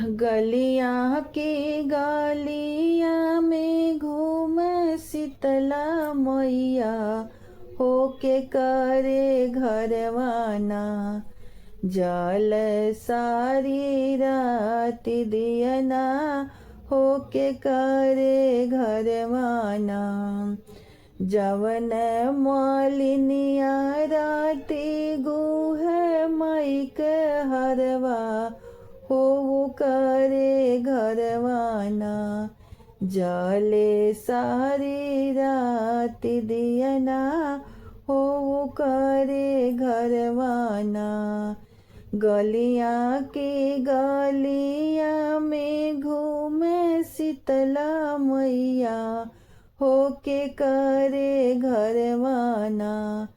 गलियां की गलियां में घूम शीतला मैया, होके करे घरवाना। जल सारी रात दियना, होके करे घरवाना। जवन मालिनिया राती गुह मई के हरवा, हो करे घरवाना। जले सारी रात दियना, हो करे घरवाना। गलियां की गलियां में घूमे शीतला मैया, होके करे घरवाना।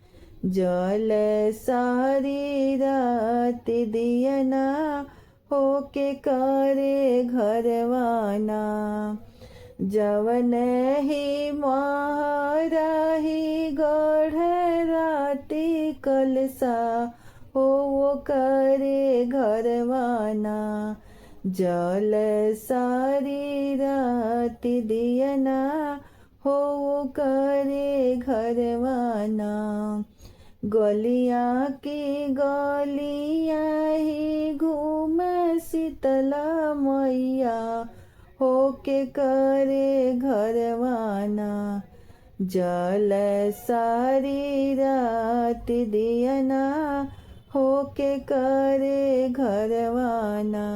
जल सारी रात दियना, होके करे घरवाना। जवन ही महाराही गढ़ राती कलसा, हो करे घरवाना। जल सारी रात दियना, हो करे घरवाना। गलियां की गलियां ही घूम शीतला मैया, होके करे घरवाना। जल सारी रात दियना, होके करे घरवाना।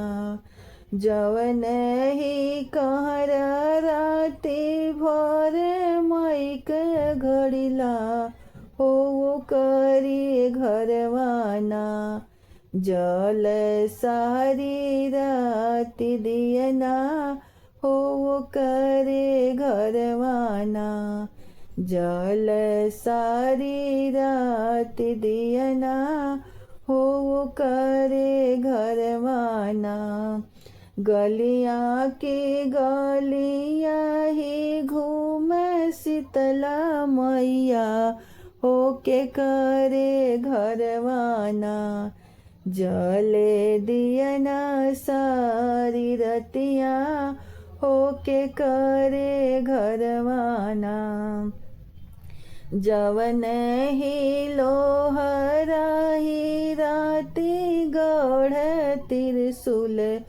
जवन ही कहर राती भर मई के घड़िला, हो करी घरवाना। जल सारी रात दियना, हो करे घरवाना। जल सारी रात दियना, हो करे घरवाना। गलियां की गलियां ही घूम शीतला मैया, होके करे घरवाना। जले दियना सारी रतिया, होके करे घरवाना। जवन ही लोहरा ही राती गढ़ त्रिशूल,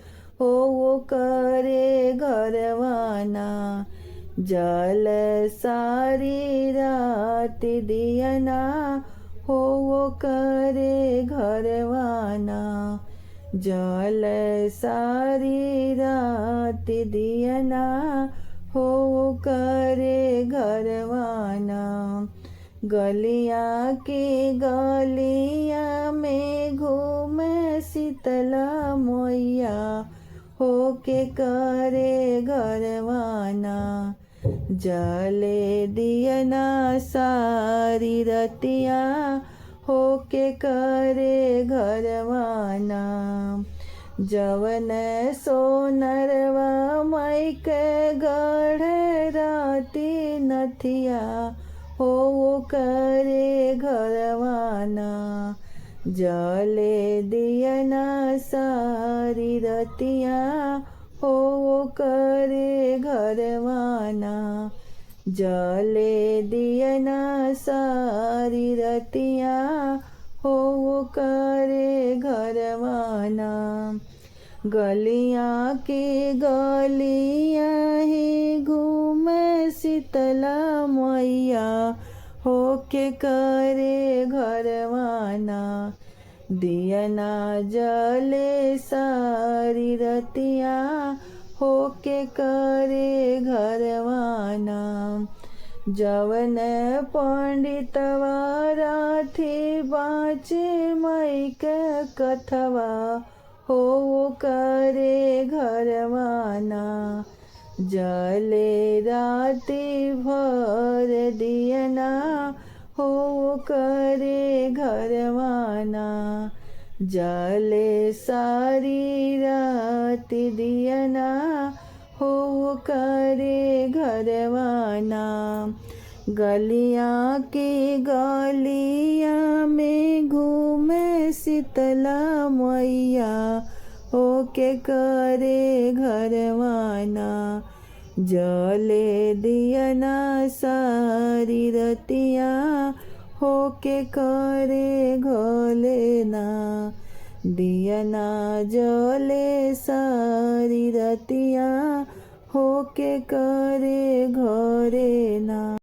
हो करे घरवाना। जल सारी रात दियना, हो करे घरवाना। जल सारी रात दियना, हो करे घरवाना। गलियां की गलियां में घूम शीतला मैया, होके करे घरवाना। जले दियना सारी रतिया, होके करे घरवाना। जवन सोनरवा मई के गढ़ राती नथिया, हो करे घरवाना। जले दियना सारी रतिया, हो करे घरवाना। जले दियना सारी रतिया, हो करे घरवाना। गलियां की गलियां ही घूम शीतला मैया, होके करे घरवाना। दियना जले सारी रतिया, होके करे घरवाना। जवन पंडितवा राथी बाँचे मई के कथवा, हो करे घरवाना। जले राती भर दियना, हो करे घरवाना। जले सारी रात दियना, हो करे घरवाना। गलियां की गलियां में घूमे शीतला मैया, हो के करे घरवाना। जले दियना सारी रतिया होके करे घोलेना। दियना जले सारी रतिया होके करे घरे ना।